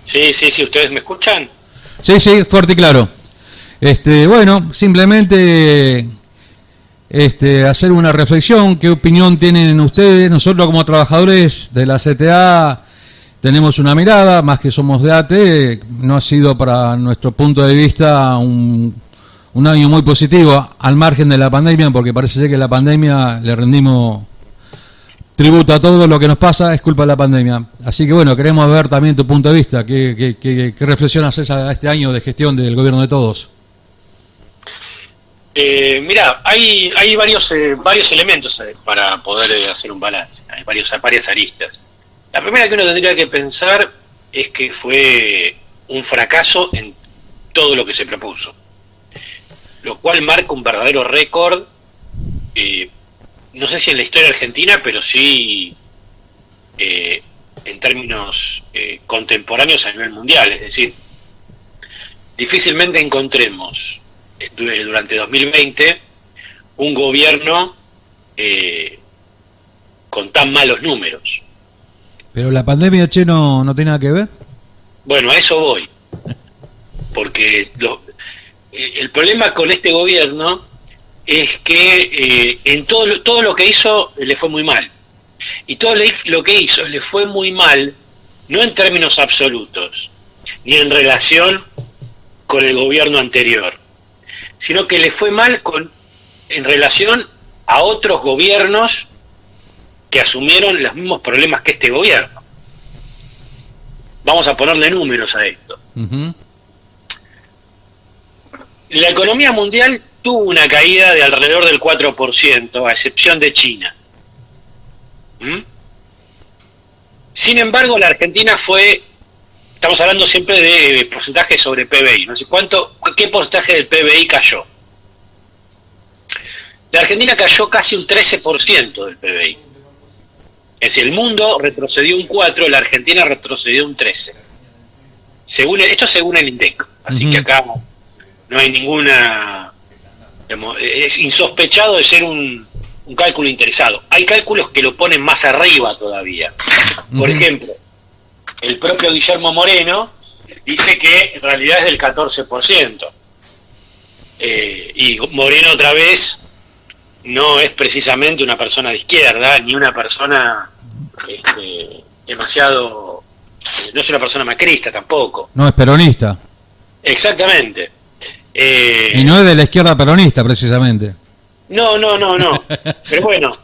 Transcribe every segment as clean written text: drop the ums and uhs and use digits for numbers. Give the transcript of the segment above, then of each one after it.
Sí, sí, sí, ¿ustedes me escuchan? Sí, sí, fuerte y claro. Bueno, simplemente hacer una reflexión. ¿Qué opinión tienen ustedes? Nosotros como trabajadores de la CTA tenemos una mirada, más que somos de ATE, no ha sido para nuestro punto de vista un año muy positivo, al margen de la pandemia, porque parece ser que la pandemia le rendimos tributo a todo lo que nos pasa, es culpa de la pandemia. Así que bueno, queremos ver también tu punto de vista. ¿Qué reflexión haces a este año de gestión del gobierno de todos? Mira, hay varios elementos para poder hacer un balance. Hay varias aristas. La primera que uno tendría que pensar es que fue un fracaso en todo lo que se propuso, lo cual marca un verdadero récord, eh, no sé si en la historia argentina, pero sí en términos contemporáneos a nivel mundial. Es decir, difícilmente encontremos durante 2020 un gobierno con tan malos números. Pero la pandemia, che, no tiene nada que ver. Bueno, a eso voy, porque el problema con este gobierno es que en todo lo que hizo le fue muy mal. Y todo lo que hizo le fue muy mal, no en términos absolutos, ni en relación con el gobierno anterior, sino que le fue mal en relación a otros gobiernos que asumieron los mismos problemas que este gobierno. Vamos a ponerle números a esto. Uh-huh. La economía mundial tuvo una caída de alrededor del 4%, a excepción de China. Sin embargo, la Argentina estamos hablando siempre de porcentaje sobre PBI, no sé qué porcentaje del PBI cayó. La Argentina cayó casi un 13% del PBI. Es decir, el mundo retrocedió un 4%, la Argentina retrocedió un 13%. Esto según el INDEC, así que acá no hay ninguna... Digamos, es insospechado de ser un cálculo interesado. Hay cálculos que lo ponen más arriba todavía. Por ejemplo, el propio Guillermo Moreno dice que en realidad es del 14%. Y Moreno otra vez no es precisamente una persona de izquierda, ni una persona demasiado... no es una persona macrista tampoco. No es peronista. Exactamente. Y no es de la izquierda peronista, precisamente. No. Pero bueno,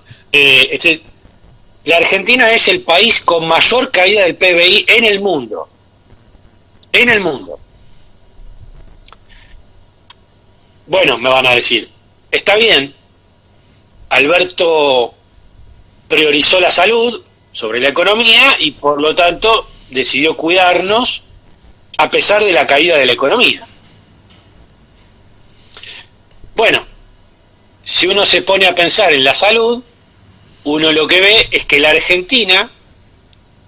la Argentina es el país con mayor caída del PBI en el mundo. En el mundo. Bueno, me van a decir, está bien, Alberto priorizó la salud sobre la economía y por lo tanto decidió cuidarnos a pesar de la caída de la economía. Bueno, si uno se pone a pensar en la salud, uno lo que ve es que la Argentina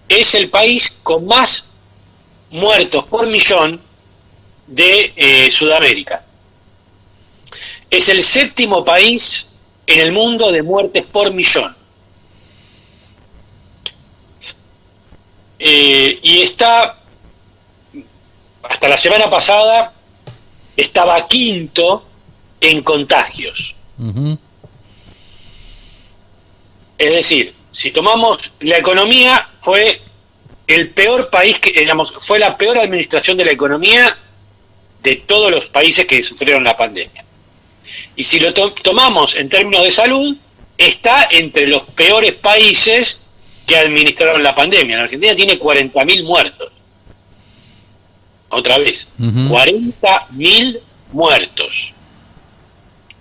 es el país con más muertos por millón de Sudamérica. Es el séptimo país en el mundo de muertes por millón. Y está, hasta la semana pasada, estaba quinto en contagios. Uh-huh. Es decir, si tomamos la economía, fue el peor país fue la peor administración de la economía de todos los países que sufrieron la pandemia. Y si lo tomamos en términos de salud, está entre los peores países que administraron la pandemia. La Argentina tiene 40.000 muertos. Otra vez, 40.000 muertos.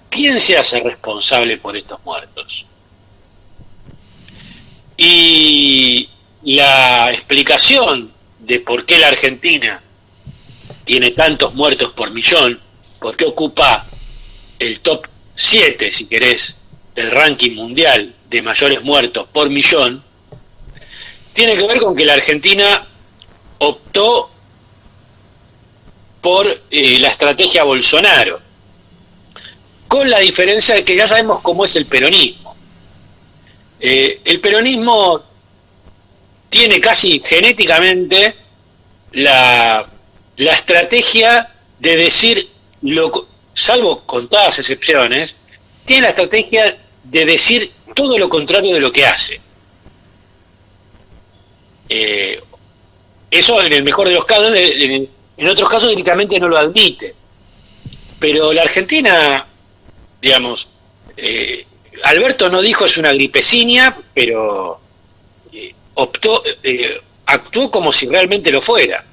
¿Quién se hace responsable por estos muertos? Y la explicación de por qué la Argentina tiene tantos muertos por millón, por qué ocupa el top 7, si querés, del ranking mundial de mayores muertos por millón, tiene que ver con que la Argentina optó por la estrategia Bolsonaro, con la diferencia de que ya sabemos cómo es el peronismo. El peronismo tiene casi genéticamente la estrategia de decir, salvo contadas excepciones, tiene la estrategia de decir todo lo contrario de lo que hace. Eso en el mejor de los casos, en otros casos directamente no lo admite. Pero la Argentina, digamos, Alberto no dijo es una gripecinia, pero actuó como si realmente lo fuera.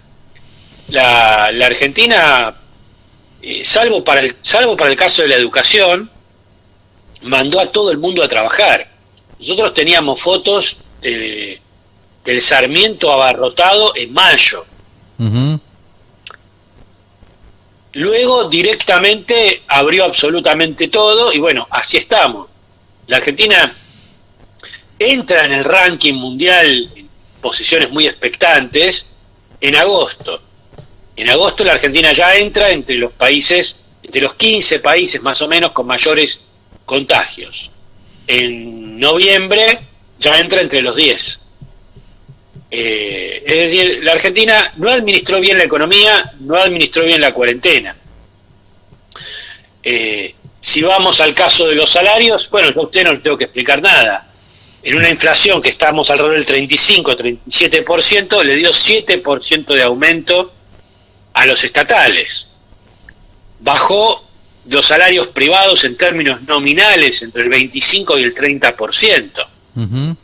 La Argentina, salvo para el caso de la educación, mandó a todo el mundo a trabajar. Nosotros teníamos fotos del Sarmiento abarrotado en mayo. Uh-huh. Luego directamente abrió absolutamente todo y bueno, así estamos. La Argentina entra en el ranking mundial en posiciones muy expectantes en agosto. En agosto la Argentina ya entra entre los 15 países más o menos con mayores contagios. En noviembre ya entra entre los 10. Es decir, la Argentina no administró bien la economía, no administró bien la cuarentena. Si vamos al caso de los salarios, bueno, yo a usted no le tengo que explicar nada. En una inflación que estamos alrededor del 35-37%, le dio 7% de aumento a los estatales. Bajó los salarios privados en términos nominales entre el 25 y el 30%. Uh-huh.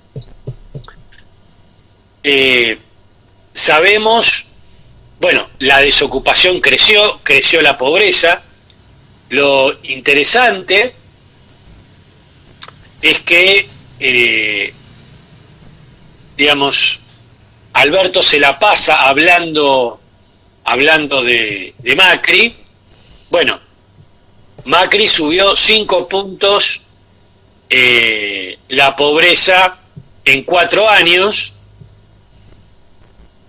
Sabemos, bueno, la desocupación creció la pobreza. Lo interesante es que, digamos, Alberto se la pasa hablando de Macri. Bueno, Macri subió 5 puntos la pobreza en 4 años.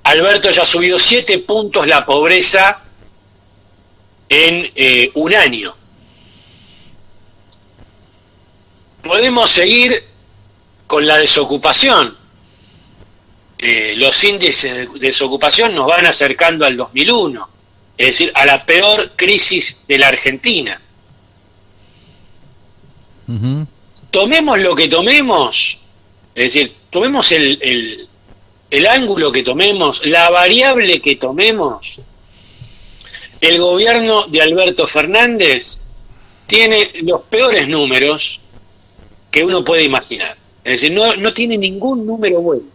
Alberto ya subió 7 puntos la pobreza en un año. Podemos seguir con la desocupación. Los índices de desocupación nos van acercando al 2001, es decir, a la peor crisis de la Argentina. Uh-huh. Tomemos lo que tomemos, es decir, tomemos el ángulo que tomemos, la variable que tomemos, el gobierno de Alberto Fernández tiene los peores números que uno puede imaginar. Es decir, no tiene ningún número bueno.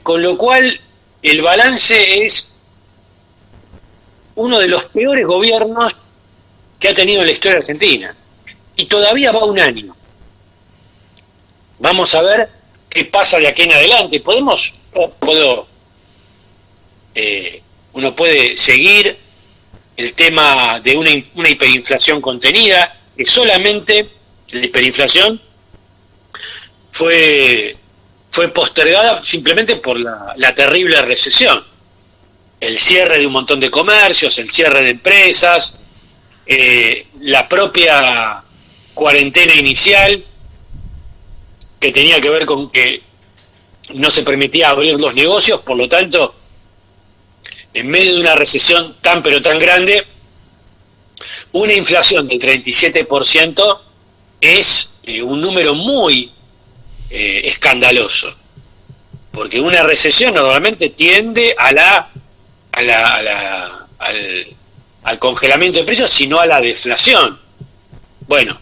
Con lo cual, el balance es uno de los peores gobiernos que ha tenido la historia argentina. Y todavía va un año. Vamos a ver qué pasa de aquí en adelante. Uno puede seguir el tema de una hiperinflación contenida, que solamente la hiperinflación fue postergada simplemente por la terrible recesión. El cierre de un montón de comercios, el cierre de empresas, la propia cuarentena inicial, que tenía que ver con que no se permitía abrir los negocios, por lo tanto, en medio de una recesión tan pero tan grande, una inflación del 37% es un número muy escandaloso, porque una recesión normalmente tiende al congelamiento de precios, sino a la deflación. Bueno,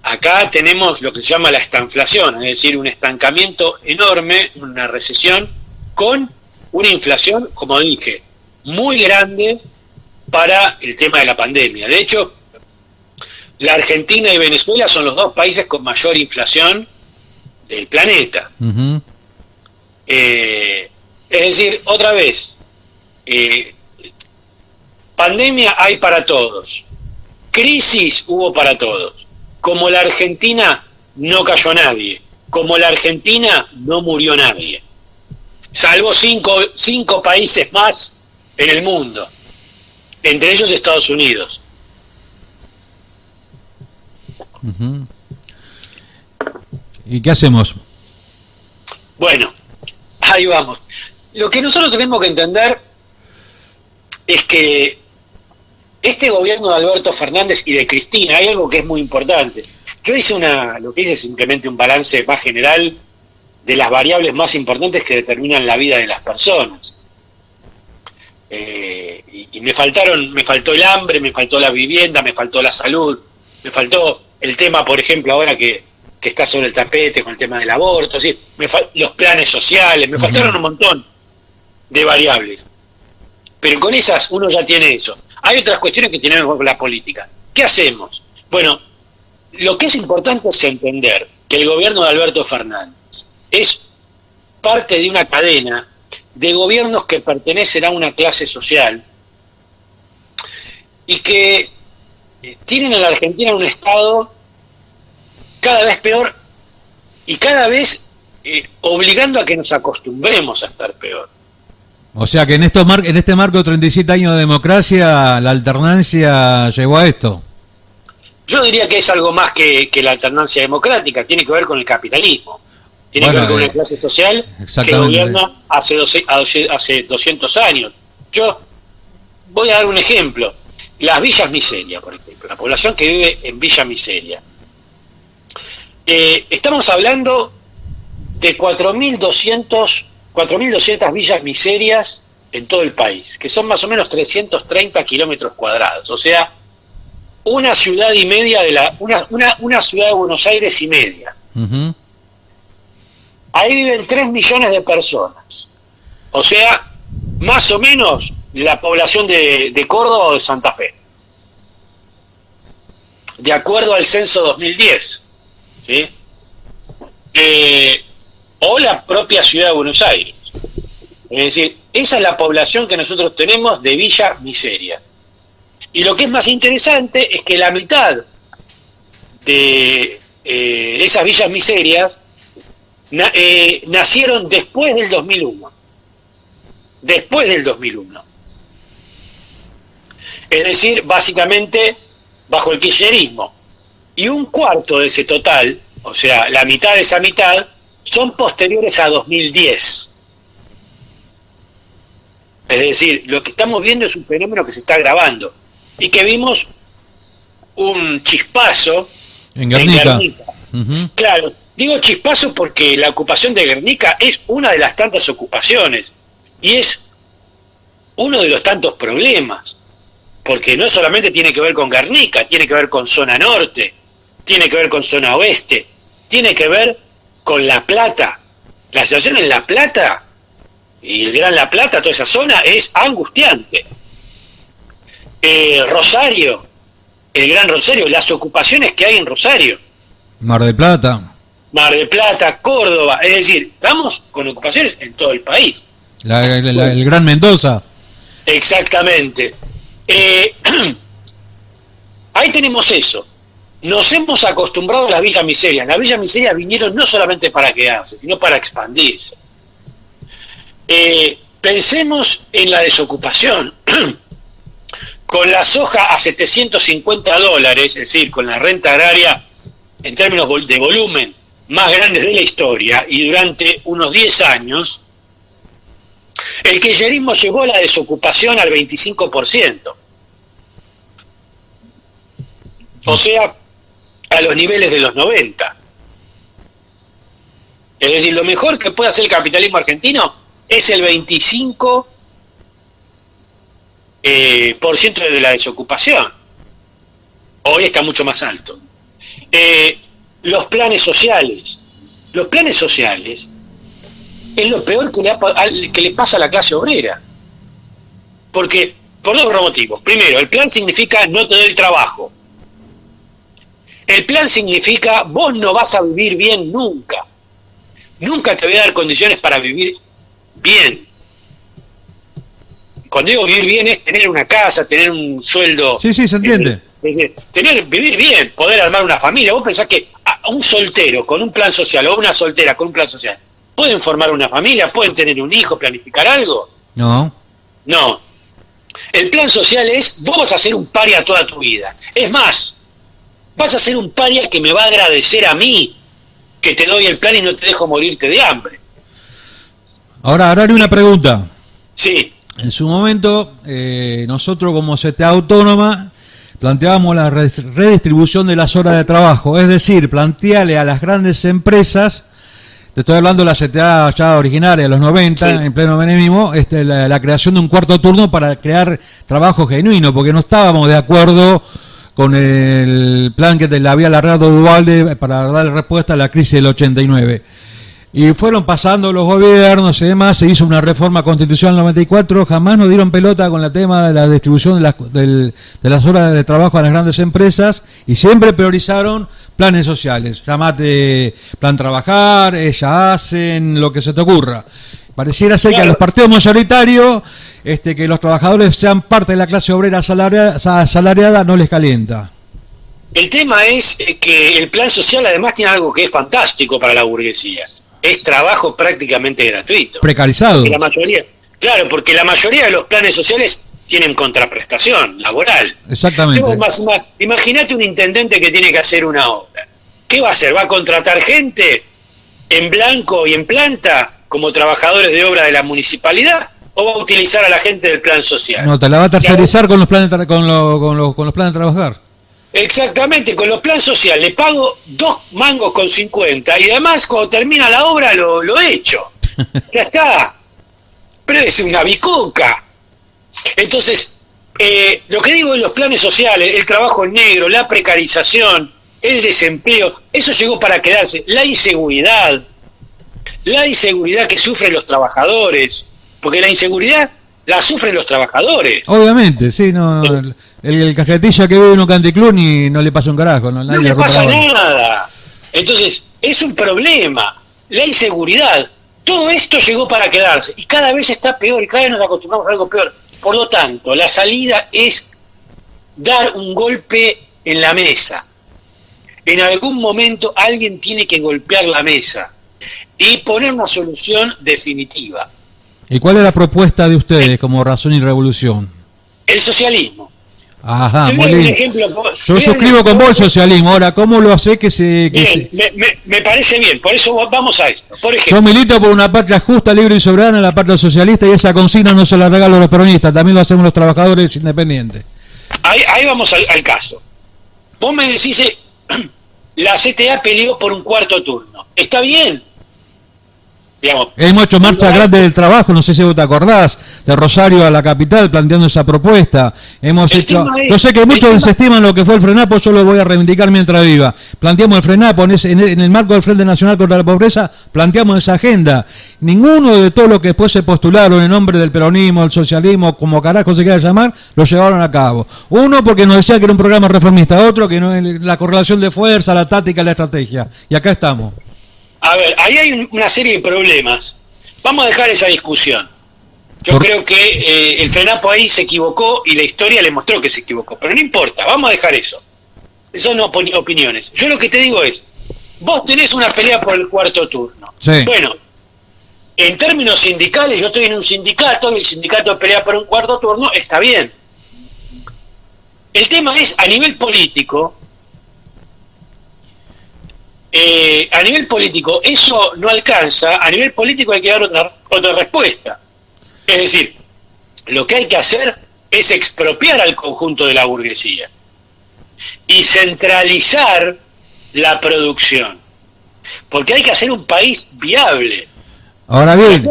acá tenemos lo que se llama la estanflación, es decir, un estancamiento enorme, una recesión con una inflación, como dije, muy grande para el tema de la pandemia. De hecho, la Argentina y Venezuela son los 2 países con mayor inflación del planeta. Uh-huh. Es decir, otra vez, pandemia hay para todos, crisis hubo para todos. Como la Argentina no cayó nadie, como la Argentina no murió nadie, salvo 5 países más en el mundo, entre ellos Estados Unidos. Uh-huh. ¿Y qué hacemos? Bueno, ahí vamos. lo que nosotros tenemos que entender es que este gobierno de Alberto Fernández y de Cristina, hay algo que es muy importante. Yo lo que hice es simplemente un balance más general de las variables más importantes que determinan la vida de las personas. Y me faltó el hambre, me faltó la vivienda, me faltó la salud, me faltó el tema, por ejemplo, ahora que está sobre el tapete con el tema del aborto, ¿sí? Los planes sociales, me faltaron un montón de variables. Pero con esas uno ya tiene eso. Hay otras cuestiones que tienen que ver con la política. ¿Qué hacemos? Bueno, lo que es importante es entender que el gobierno de Alberto Fernández es parte de una cadena de gobiernos que pertenecen a una clase social y que tienen en la Argentina un Estado cada vez peor y cada vez obligando a que nos acostumbremos a estar peor. O sea que en este marco de 37 años de democracia, la alternancia llegó a esto. Yo diría que es algo más que la alternancia democrática, tiene que ver con el capitalismo, tiene que ver con una clase social que gobierna hace 200 años. Yo voy a dar un ejemplo, las villas miseria, por ejemplo, la población que vive en Villa Miseria. Estamos hablando de 4.200 villas miserias en todo el país, que son más o menos 330 kilómetros cuadrados, o sea, una ciudad y media una ciudad de Buenos Aires y media. Uh-huh. Ahí viven 3 millones de personas, o sea, más o menos la población de Córdoba o de Santa Fe, de acuerdo al censo 2010, ¿sí? O la propia ciudad de Buenos Aires. Es decir, esa es la población que nosotros tenemos de Villa Miseria. Y lo que es más interesante es que la mitad de esas villas miserias nacieron después del 2001. Después del 2001. Es decir, básicamente bajo el kirchnerismo. Y un cuarto de ese total, o sea, la mitad de esa mitad, son posteriores a 2010. Es decir, lo que estamos viendo es un fenómeno que se está agravando y que vimos un chispazo en Guernica. Uh-huh. Claro, digo chispazo porque la ocupación de Guernica es una de las tantas ocupaciones y es uno de los tantos problemas, porque no solamente tiene que ver con Guernica, tiene que ver con zona norte, tiene que ver con zona oeste, tiene que ver con La Plata. La situación en La Plata y el Gran La Plata, toda esa zona, es angustiante. Rosario, el Gran Rosario, las ocupaciones que hay en Rosario. Mar del Plata, Córdoba, es decir, estamos con ocupaciones en todo el país. El Gran Mendoza. Exactamente. Ahí tenemos eso. Nos hemos acostumbrado a las villas miserias. Las villas miserias vinieron no solamente para quedarse, sino para expandirse. Pensemos en la desocupación. Con la soja a $750, es decir, con la renta agraria en términos de volumen más grandes de la historia, y durante unos 10 años, el kirchnerismo llevó la desocupación al 25%. O sea, a los niveles de los 90. Es decir, lo mejor que puede hacer el capitalismo argentino es el 25% de la desocupación. Hoy está mucho más alto. Los planes sociales. Los planes sociales es lo peor que le pasa a la clase obrera. Porque, por dos motivos. Primero, el plan significa no te doy trabajo. El plan significa vos no vas a vivir bien nunca. Nunca te voy a dar condiciones para vivir bien. Cuando digo vivir bien es tener una casa, tener un sueldo. Sí, se entiende. Vivir bien, poder armar una familia. Vos pensás que un soltero con un plan social o una soltera con un plan social pueden formar una familia, pueden tener un hijo, planificar algo. No. El plan social es vos vas a ser un paria toda tu vida. Es más, vas a ser un paria que me va a agradecer a mí que te doy el plan y no te dejo morirte de hambre. Ahora haré una pregunta. Sí. En su momento, nosotros como CTA Autónoma planteábamos la redistribución de las horas de trabajo, es decir, plantearle a las grandes empresas, te estoy hablando de la CTA ya originaria de los 90, sí, en pleno menemismo, la creación de un cuarto turno para crear trabajo genuino, porque no estábamos de acuerdo con el plan que le había alargado Duvalde para dar respuesta a la crisis del 89. Y fueron pasando los gobiernos y demás, se hizo una reforma constitucional en el 94, jamás nos dieron pelota con el tema de la distribución de las horas de trabajo a las grandes empresas y siempre priorizaron planes sociales. Llamate Plan Trabajar, ya hacen lo que se te ocurra. Pareciera ser que a los partidos mayoritarios, que los trabajadores sean parte de la clase obrera asalariada no les calienta. El tema es que el plan social además tiene algo que es fantástico para la burguesía. Es trabajo prácticamente gratuito. Precarizado. La mayoría, claro, porque la mayoría de los planes sociales tienen contraprestación laboral. Exactamente. Imagínate un intendente que tiene que hacer una obra. ¿Qué va a hacer? ¿Va a contratar gente en blanco y en planta como trabajadores de obra de la municipalidad? ¿O va a utilizar a la gente del plan social? No, te la va a tercerizar con los planes con los planes de trabajar. Exactamente, con los planes sociales le pago 2 mangos con 50 y además cuando termina la obra lo echo. Ya está. Pero es una bicoca. Entonces, lo que digo en los planes sociales, el trabajo en negro, la precarización, el desempleo, eso llegó para quedarse. La inseguridad que sufren los trabajadores, porque la inseguridad la sufren los trabajadores. Obviamente, sí, no, el cajetilla que vive en un canticlub no le pasa un carajo. No le pasa nada. Entonces, es un problema. La inseguridad, todo esto llegó para quedarse y cada vez está peor y cada vez nos acostumbramos a algo peor. Por lo tanto, la salida es dar un golpe en la mesa. En algún momento alguien tiene que golpear la mesa y poner una solución definitiva. ¿Y cuál es la propuesta de ustedes como Razón y Revolución? El socialismo. Ajá, muy bien. Yo suscribo con vos el socialismo. Ahora, ¿cómo lo hace que se...? Me parece bien, por eso vamos a esto. Por ejemplo, yo milito por una patria justa, libre y soberana, la patria socialista, y esa consigna no se la regalo a los peronistas, también lo hacemos los trabajadores independientes. Ahí vamos al caso. Vos me decís, la CTA peleó por un cuarto turno. Está bien. Digamos, hemos hecho marcha grande del trabajo, no sé si vos te acordás, de Rosario a la capital planteando esa propuesta. Hemos hecho, yo sé que muchos desestiman lo que fue el FRENAPO, yo lo voy a reivindicar mientras viva. Planteamos el FRENAPO en el marco del Frente Nacional contra la Pobreza, planteamos esa agenda. Ninguno de todos los que después se postularon en nombre del peronismo, el socialismo, como carajo se quiera llamar, lo llevaron a cabo. Uno porque nos decía que era un programa reformista, otro que no, la correlación de fuerza, la táctica, la estrategia. Y acá estamos. A ver, ahí hay una serie de problemas. Vamos a dejar esa discusión. Yo creo que el FRENAPO ahí se equivocó y la historia le mostró que se equivocó. Pero no importa, vamos a dejar eso. Eso no opiniones. Yo lo que te digo es, vos tenés una pelea por el cuarto turno. Sí. Bueno, en términos sindicales, yo estoy en un sindicato y el sindicato pelea por un cuarto turno, está bien. El tema es, a nivel político, eso no alcanza. A nivel político hay que dar otra respuesta. Es decir, lo que hay que hacer es expropiar al conjunto de la burguesía y centralizar la producción, porque hay que hacer un país viable. Ahora bien,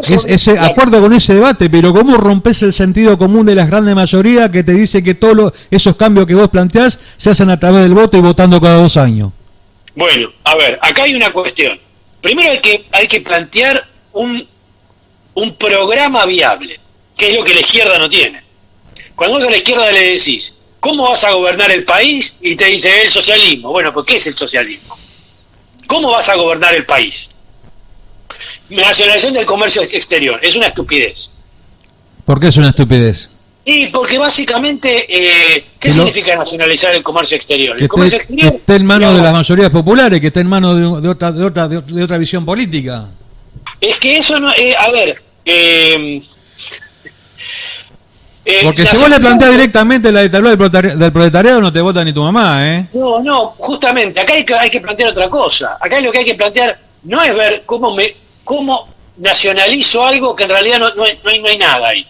acuerdo con ese debate, pero ¿cómo rompes el sentido común de las grandes mayorías que te dice que todos esos cambios que vos planteás se hacen a través del voto y votando cada 2 años? Bueno, a ver, acá hay una cuestión. Primero hay que plantear un programa viable, que es lo que la izquierda no tiene. Cuando vos a la izquierda le decís, ¿cómo vas a gobernar el país? Y te dice, el socialismo. Bueno, pues ¿qué es el socialismo? ¿Cómo vas a gobernar el país? Nacionalización del comercio exterior. Es una estupidez. ¿Por qué es una estupidez? Y porque básicamente, ¿qué significa nacionalizar el comercio exterior? Que esté en manos de las mayorías populares, que esté en manos de otra visión política. Es que eso no... a ver... porque si vos le planteás directamente la dictadura del proletariado, no te vota ni tu mamá, ¿eh? No, justamente, acá hay que plantear otra cosa. Acá lo que hay que plantear no es ver cómo nacionalizo algo que en realidad no hay nada ahí.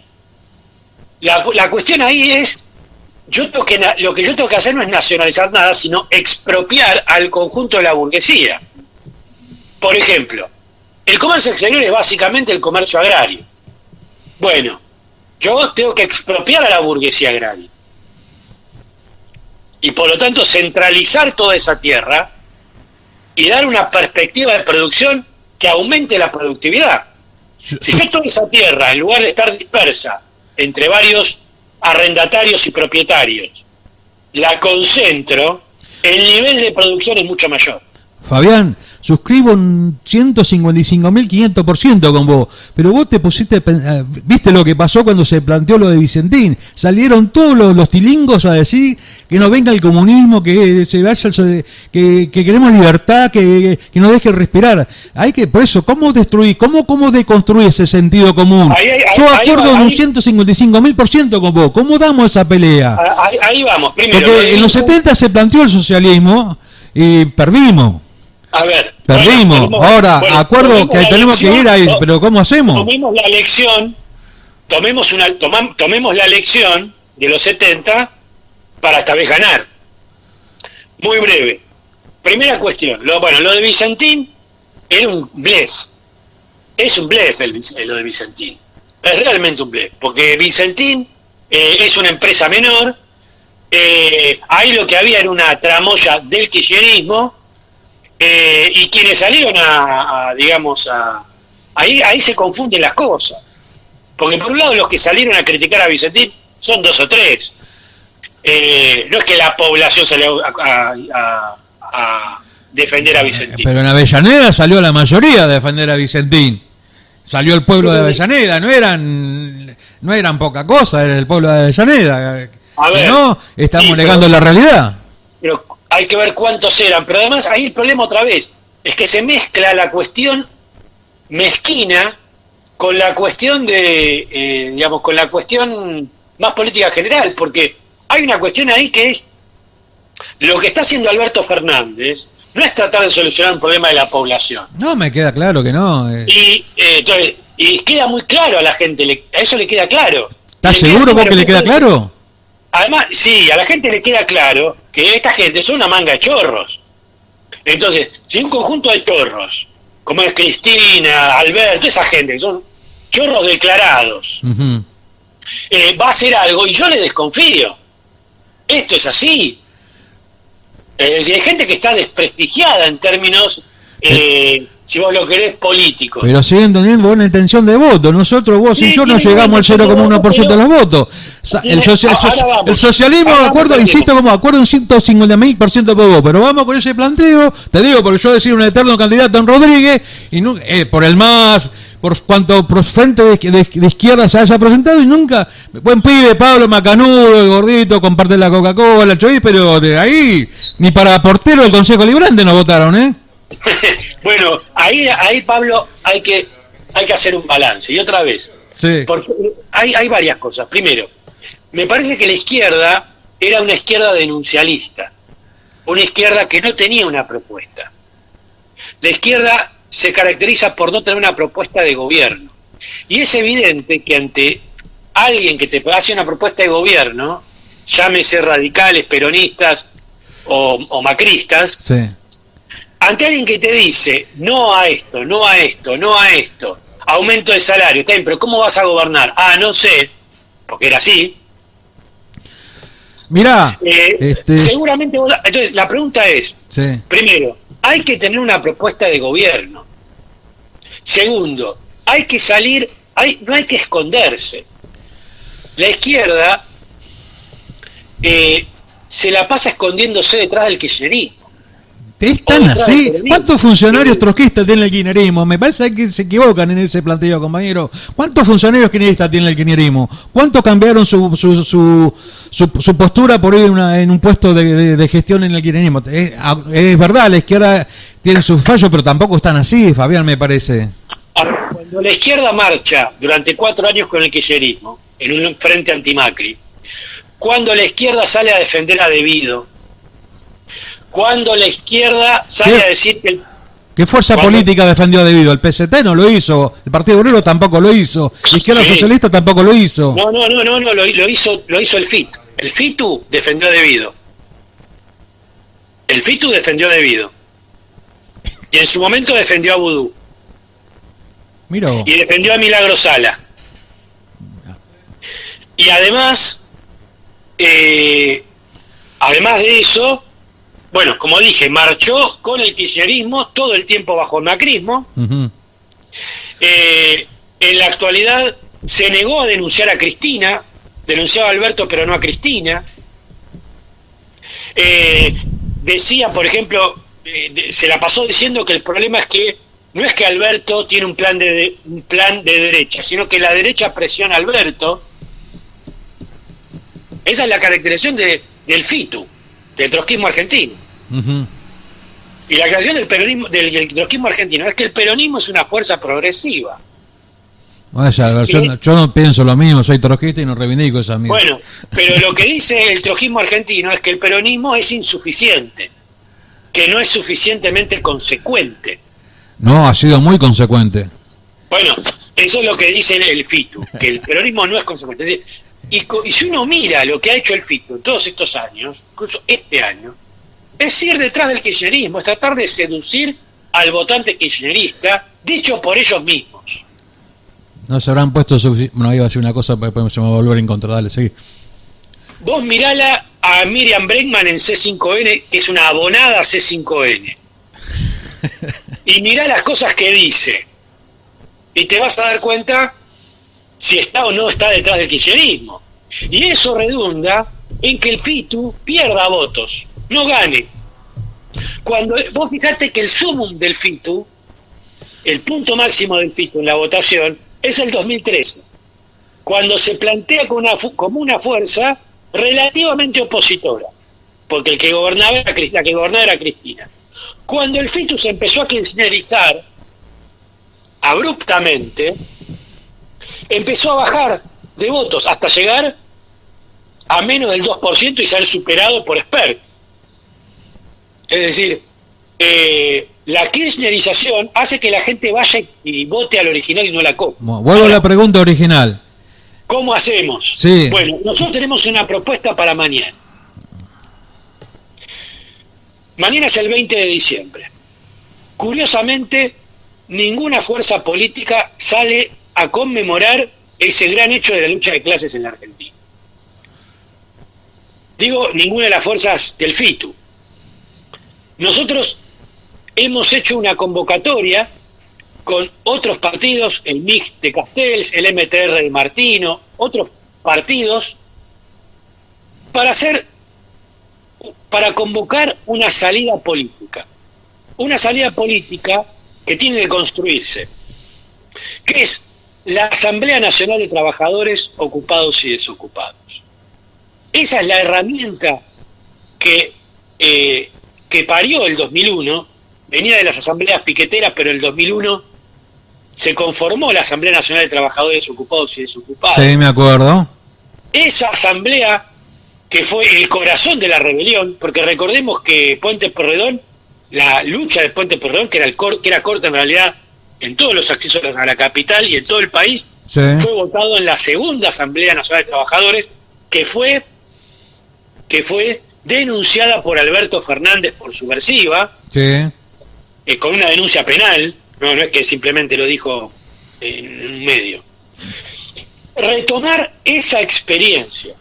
La cuestión ahí es, lo que yo tengo que hacer no es nacionalizar nada, sino expropiar al conjunto de la burguesía. Por ejemplo, el comercio exterior es básicamente el comercio agrario. Bueno, yo tengo que expropiar a la burguesía agraria. Y por lo tanto centralizar toda esa tierra y dar una perspectiva de producción que aumente la productividad. Si yo toda esa tierra, en lugar de estar dispersa entre varios arrendatarios y propietarios, la concentro, el nivel de producción es mucho mayor. Fabián, suscribo un 155.500% con vos, pero vos te pusiste, viste lo que pasó cuando se planteó lo de Vicentín, salieron todos los tilingos a decir que no venga el comunismo, que se vaya, que queremos libertad, que nos deje respirar. Hay que, por eso, ¿cómo destruir, cómo deconstruir ese sentido común? Yo acuerdo en un 155.000% con vos, ¿cómo damos esa pelea? Ahí vamos, primero. Porque en los 70 se planteó el socialismo y perdimos. A ver, perdimos. Ahora, acuerdo que tenemos que ir ahí, pero ¿cómo hacemos? Tomemos la lección, tomemos la lección de los 70 para esta vez ganar. Muy breve. Primera cuestión, lo de Vicentín era un blef. Es un blef lo de Vicentín. Es realmente un blef, porque Vicentín es una empresa menor. Ahí lo que había era una tramoya del kirchnerismo. Y quienes salieron ahí se confunden las cosas, porque por un lado los que salieron a criticar a Vicentín son 2 o 3, no es que la población salió a defender a Vicentín. Pero en Avellaneda salió la mayoría a defender a Vicentín, salió el pueblo de Avellaneda, no eran poca cosa, era el pueblo de Avellaneda. Si no, estamos negando la realidad. Pero hay que ver cuántos eran, pero además ahí el problema otra vez es que se mezcla la cuestión mezquina con la cuestión con la cuestión más política general, porque hay una cuestión ahí que es lo que está haciendo Alberto Fernández no es tratar de solucionar un problema de la población. No, me queda claro que no. Y queda muy claro a la gente, a eso le queda claro. ¿Estás seguro vos que le queda claro? Además, sí, a la gente le queda claro que esta gente son una manga de chorros. Entonces, si un conjunto de chorros, como es Cristina, Alberto, esa gente, que son chorros declarados, va a hacer algo, y yo le desconfío. Esto es así. Hay gente que está desprestigiada en términos, si vos lo querés, políticos. Pero siguen teniendo buena intención de voto. Nosotros, vos y yo, no llegamos al 0,1% de los votos. El socialismo, de acuerdo, insisto, como acuerdo un 150.000% de votos. Pero vamos con ese planteo, te digo, porque yo decía un eterno candidato en Rodríguez, y no, por el MAS, por cuanto frente de izquierda se haya presentado, y nunca, buen pibe, Pablo Macanudo, el gordito, comparte la Coca-Cola, el Chovis, pero de ahí, ni para portero del Consejo Librante nos votaron, ¿eh? Bueno, ahí Pablo, hay que hacer un balance. Y otra vez, sí. Porque hay varias cosas. Primero, me parece que la izquierda era una izquierda denuncialista, una izquierda que no tenía una propuesta. La izquierda se caracteriza por no tener una propuesta de gobierno. Y es evidente que ante alguien que te hace una propuesta de gobierno, llámese radicales, peronistas o macristas, sí. Ante alguien que te dice no a esto, no a esto, no a esto, aumento de salario, está bien, pero ¿cómo vas a gobernar? No sé, porque era así. Mirá, seguramente entonces la pregunta es, sí. Primero, hay que tener una propuesta de gobierno. Segundo, hay que salir, no hay que esconderse. La izquierda se la pasa escondiéndose detrás del kirchnerismo. ¿Es tan así? ¿Cuántos funcionarios trotskistas tiene el kirchnerismo? Me parece que se equivocan en ese planteo, compañero. ¿Cuántos funcionarios kirchneristas tiene el kirchnerismo? ¿Cuántos cambiaron su postura por ir en un puesto de gestión en el kirchnerismo? Es verdad, la izquierda tiene sus fallos, pero tampoco están así, Fabián, me parece. Cuando la izquierda marcha durante 4 años con el kirchnerismo, en un frente anti-Macri, cuando la izquierda sale a defender a Debido, cuando la izquierda sale a decir que ¿Qué fuerza política defendió a De Vido? El PST no lo hizo, el Partido Obrero tampoco lo hizo, la izquierda socialista tampoco lo hizo. No, lo hizo el FIT. El FITU defendió a De Vido. El FITU defendió a De Vido. Y en su momento defendió a Vudú. Mira. Y defendió a Milagro Sala. Y además, además de eso, bueno, como dije, marchó con el kirchnerismo todo el tiempo bajo el macrismo. Uh-huh. En la actualidad se negó a denunciar a Cristina, denunciaba a Alberto pero no a Cristina. Decía, por ejemplo, se la pasó diciendo que el problema es que no es que Alberto tiene un plan de derecha, sino que la derecha presiona a Alberto. Esa es la caracterización del FITU, del trotskismo argentino. Uh-huh. Y la creación del peronismo, del trotskismo argentino, es que el peronismo es una fuerza progresiva. Yo no pienso lo mismo, soy trotskista y no reivindico esa misma. Bueno, pero lo que dice el trotskismo argentino es que el peronismo es insuficiente, que no es suficientemente consecuente. No, ha sido muy consecuente. Bueno, eso es lo que dice el FITU, que el peronismo no es consecuente. Es decir, y si uno mira lo que ha hecho el FITU en todos estos años, incluso este año, es ir detrás del kirchnerismo, es tratar de seducir al votante kirchnerista, dicho por ellos mismos. No se habrán puesto no iba a decir una cosa, pero después se me va a volver en contra. Dale, seguí. Vos mirala a Miriam Bregman en C5N, que es una abonada C5N. Y mirá las cosas que dice. Y te vas a dar cuenta si está o no está detrás del kirchnerismo. Y eso redunda en que el FITU pierda votos, no gane. Cuando vos fijate que el sumum del FITU, el punto máximo del FITU en la votación, es el 2013, cuando se plantea como una fuerza relativamente opositora, porque la que gobernaba era Cristina. Cuando el FITU se empezó a kirchnerizar abruptamente, empezó a bajar de votos hasta llegar a menos del 2% y ser superado por Spert. Es decir, la kirchnerización hace que la gente vaya y vote al original y no la copie. Vuelvo a la pregunta original. ¿Cómo hacemos? Sí. Bueno, nosotros tenemos una propuesta para mañana. Mañana es el 20 de diciembre. Curiosamente, ninguna fuerza política sale a conmemorar ese gran hecho de la lucha de clases en la Argentina. Digo, ninguna de las fuerzas del FITU. Nosotros hemos hecho una convocatoria con otros partidos, el MIG de Castells, el MTR de Martino, otros partidos, para convocar una salida política. Una salida política que tiene que construirse, que es la Asamblea Nacional de Trabajadores Ocupados y Desocupados. Esa es la herramienta que parió el 2001, venía de las asambleas piqueteras, pero en el 2001 se conformó la Asamblea Nacional de Trabajadores Ocupados y Desocupados. Sí, me acuerdo. Esa asamblea, que fue el corazón de la rebelión, porque recordemos que Puente Pueyrredón, la lucha de Puente Pueyrredón, que era corta en realidad en todos los accesos a la capital y en todo el país, sí, fue votado en la segunda Asamblea Nacional de Trabajadores, que fue denunciada por Alberto Fernández por subversiva, sí, con una denuncia penal, no es que simplemente lo dijo en un medio. Retomar esa experiencia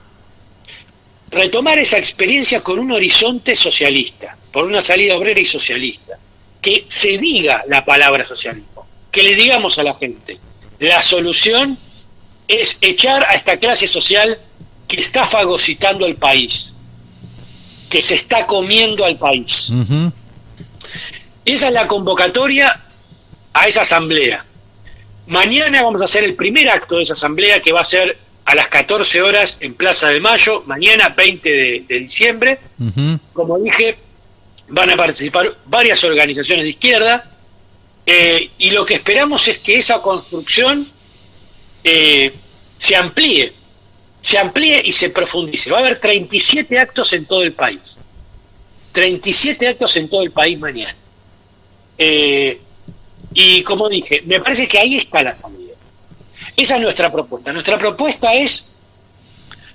con un horizonte socialista, por una salida obrera y socialista, que se diga la palabra socialismo, que le digamos a la gente, la solución es echar a esta clase social que está fagocitando el país, que se está comiendo al país. uh-huh. Esa es la convocatoria a esa asamblea. Mañana vamos a hacer el primer acto de esa asamblea, que va a ser a las 14 horas en Plaza de Mayo, mañana 20 de diciembre. Uh-huh. Como dije, van a participar varias organizaciones de izquierda, y lo que esperamos es que esa construcción se amplíe y se profundice. Va a haber 37 actos en todo el país. 37 actos en todo el país mañana. Y como dije, me parece que ahí está la salida. Esa es nuestra propuesta. Nuestra propuesta es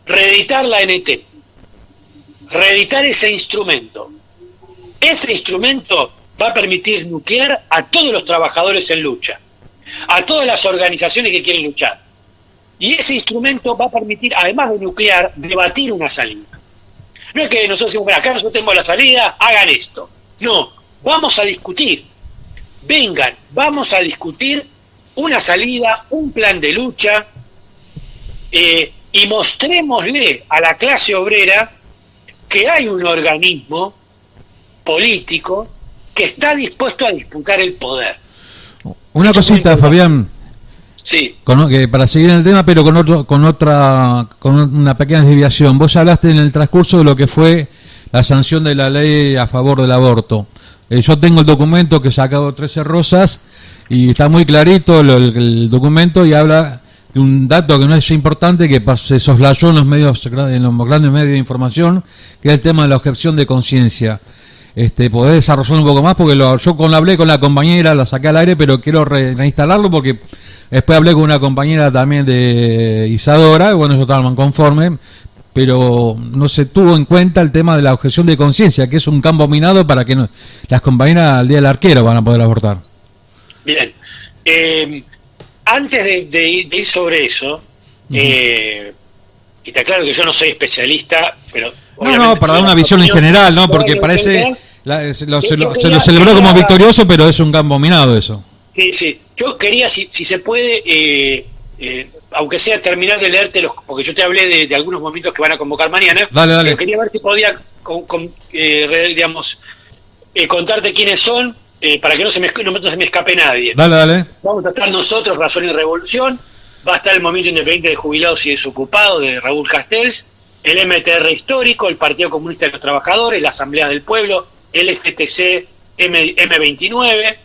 reeditar la ANT, reeditar ese instrumento. Ese instrumento va a permitir nuclear a todos los trabajadores en lucha, a todas las organizaciones que quieren luchar. Y ese instrumento va a permitir, además de nuclear, debatir una salida. No es que nosotros decimos, acá nosotros tenemos la salida, hagan esto. No, vamos a discutir. Vengan, vamos a discutir una salida, un plan de lucha, y mostrémosle a la clase obrera que hay un organismo político que está dispuesto a disputar el poder. Una cosita, Fabián. Sí. Para seguir en el tema, pero con una pequeña desviación. Vos hablaste en el transcurso de lo que fue la sanción de la ley a favor del aborto. Yo tengo el documento que sacado 13 Rosas y está muy clarito el documento, y habla de un dato que no es importante, que se soslayó en los grandes medios de información, que es el tema de la objeción de conciencia. Podés desarrollar un poco más, porque yo hablé con la compañera, la saqué al aire, pero quiero reinstalarlo porque después hablé con una compañera también de Isadora, y bueno, ellos estaban conformes, pero no se tuvo en cuenta el tema de la objeción de conciencia, que es un campo minado para que las compañeras al día del arquero van a poder abortar. Bien. Antes de ir sobre eso, y está claro que yo no soy especialista, pero... No, para dar una visión en general, ¿no? Porque parece... se lo celebró como victorioso, pero es un campo minado eso. Sí. Yo quería, si se puede... aunque sea terminar de leerte porque yo te hablé de algunos momentos que van a convocar mañana. Dale. Pero quería ver si podía contarte quiénes son, para que no se me escape nadie. Dale. Vamos a estar nosotros, Razón y Revolución. Va a estar el Movimiento Independiente de Jubilados y Desocupados de Raúl Castells, el MTR Histórico, el Partido Comunista de los Trabajadores, la Asamblea del Pueblo, el FTC M29,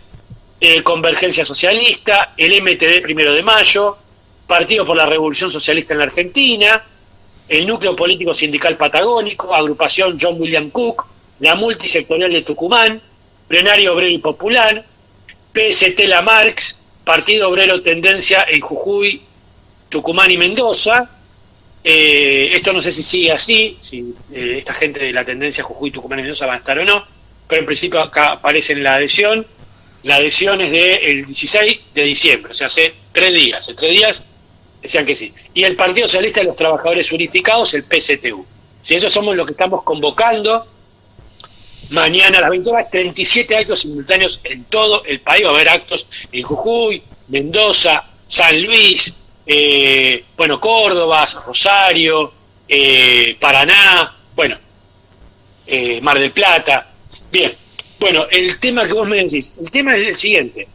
Convergencia Socialista, el MTD 1 de Mayo, Partido por la Revolución Socialista en la Argentina, el Núcleo Político Sindical Patagónico, Agrupación John William Cook, la Multisectorial de Tucumán, Plenario Obrero y Popular, PST La Marx, Partido Obrero Tendencia en Jujuy, Tucumán y Mendoza. Esto no sé si sigue así, si esta gente de la Tendencia Jujuy, Tucumán y Mendoza van a estar o no, pero en principio acá aparece en la adhesión. La adhesión es del 16 de diciembre, o sea, hace 3 días. En 3 días decían que sí. Y el Partido Socialista de los Trabajadores Unificados, el PSTU. Si esos somos los que estamos convocando, mañana a las 20 horas, 37 actos simultáneos en todo el país. Va a haber actos en Jujuy, Mendoza, San Luis, Córdoba, Rosario, Paraná, Mar del Plata. Bien. Bueno, el tema que vos me decís, el tema es el siguiente.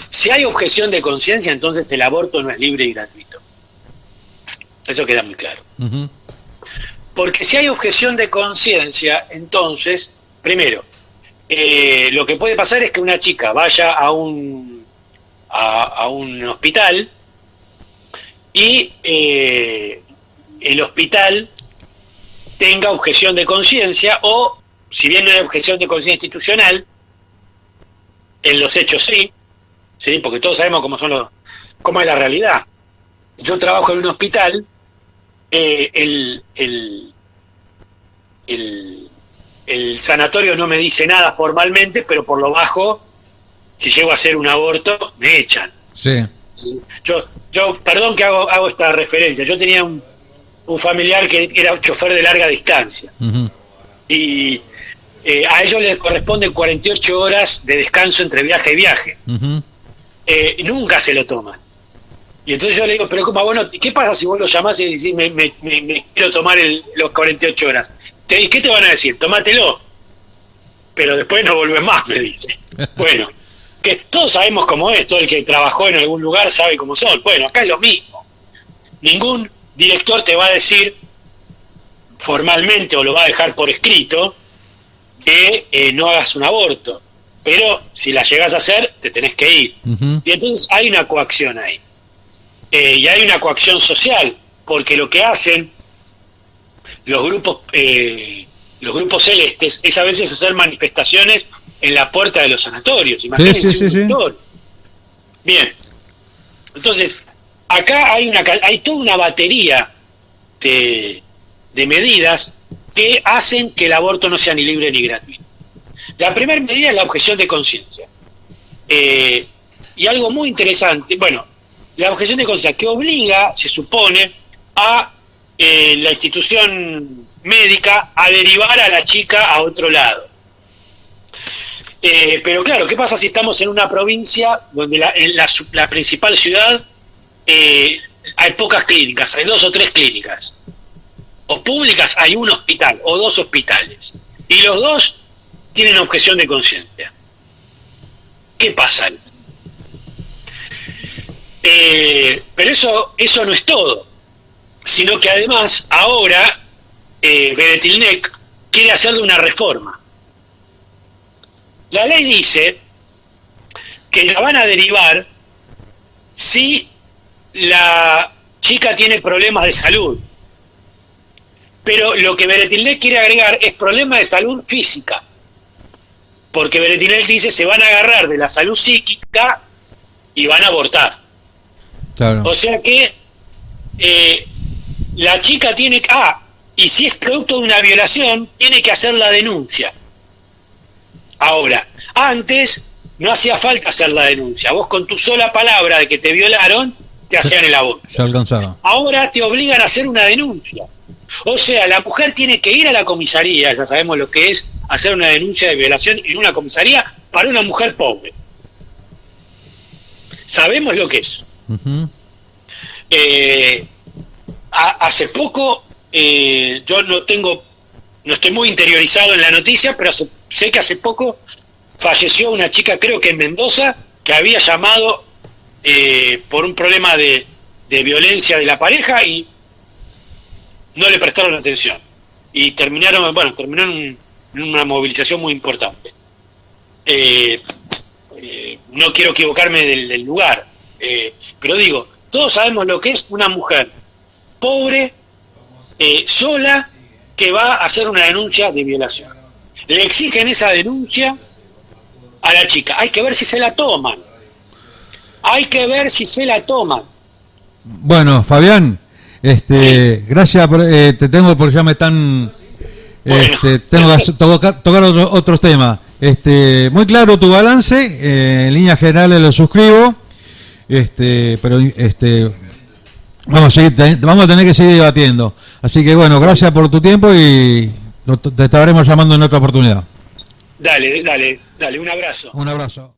Si hay objeción de conciencia, entonces el aborto no es libre y gratuito. Eso queda muy claro. Uh-huh. Porque si hay objeción de conciencia, entonces, primero, lo que puede pasar es que una chica vaya a un hospital y el hospital tenga objeción de conciencia, o si bien no hay objeción de conciencia institucional, en los hechos sí, porque todos sabemos cómo es la realidad. Yo trabajo en un hospital, el sanatorio no me dice nada formalmente, pero por lo bajo, si llego a hacer un aborto, me echan. Sí. Yo perdón que hago esta referencia, yo tenía un familiar que era chofer de larga distancia. Uh-huh. Y a ellos les corresponden 48 horas de descanso entre viaje y viaje. Uh-huh. Nunca se lo toman. Y entonces yo le digo, pero bueno, ¿qué pasa si vos lo llamás y decís, me quiero tomar los 48 horas? ¿Qué te van a decir? Tómatelo. Pero después no volvés más, me dice. Bueno, que todos sabemos cómo es, todo el que trabajó en algún lugar sabe cómo son. Bueno, acá es lo mismo. Ningún director te va a decir formalmente, o lo va a dejar por escrito, que no hagas un aborto, pero si la llegas a hacer te tenés que ir. Uh-huh. Y entonces hay una coacción ahí, y hay una coacción social, porque lo que hacen los grupos los grupos celestes, es a veces hacer manifestaciones en la puerta de los sanatorios. Sí, Imagínense sí, sí, un sí. doctor. Bien, entonces, acá hay toda una batería de medidas que hacen que el aborto no sea ni libre ni gratuito. La primera medida es la objeción de conciencia. Y algo muy interesante, bueno, la objeción de conciencia que obliga, se supone, a la institución médica a derivar a la chica a otro lado. Pero claro, ¿qué pasa si estamos en una provincia donde en la principal ciudad hay pocas clínicas, hay 2 o 3 clínicas? O públicas hay un hospital o 2 hospitales. Y los 2 tienen objeción de conciencia. ¿Qué pasa ahí? Pero eso no es todo, sino que además ahora Beretilnec quiere hacerle una reforma. La ley dice que la van a derivar si la chica tiene problemas de salud, pero lo que Beretilnec quiere agregar es problemas de salud física, porque Beretilnec dice se van a agarrar de la salud psíquica y van a abortar. Claro. O sea que la chica tiene que... y si es producto de una violación, tiene que hacer la denuncia. Ahora, antes no hacía falta hacer la denuncia. Vos con tu sola palabra de que te violaron, te hacían el aborto. Ya alcanzaba. Ahora te obligan a hacer una denuncia. O sea, la mujer tiene que ir a la comisaría, ya sabemos lo que es hacer una denuncia de violación en una comisaría para una mujer pobre. Sabemos lo que es. Uh-huh. Hace poco, yo no estoy muy interiorizado en la noticia, pero sé que hace poco falleció una chica, creo que en Mendoza, que había llamado por un problema de violencia de la pareja y no le prestaron atención. Y terminó en una movilización muy importante. No quiero equivocarme del lugar, pero digo, todos sabemos lo que es una mujer pobre, sola, que va a hacer una denuncia de violación. Le exigen esa denuncia a la chica. Hay que ver si se la toman. Bueno, Fabián, Sí. gracias, te tengo porque ya me están... Bueno. tengo que tocar otros temas. Muy claro tu balance, en líneas generales lo suscribo, pero vamos a tener que seguir debatiendo. Así que bueno, gracias por tu tiempo y te estaremos llamando en otra oportunidad. Dale, un abrazo. Un abrazo.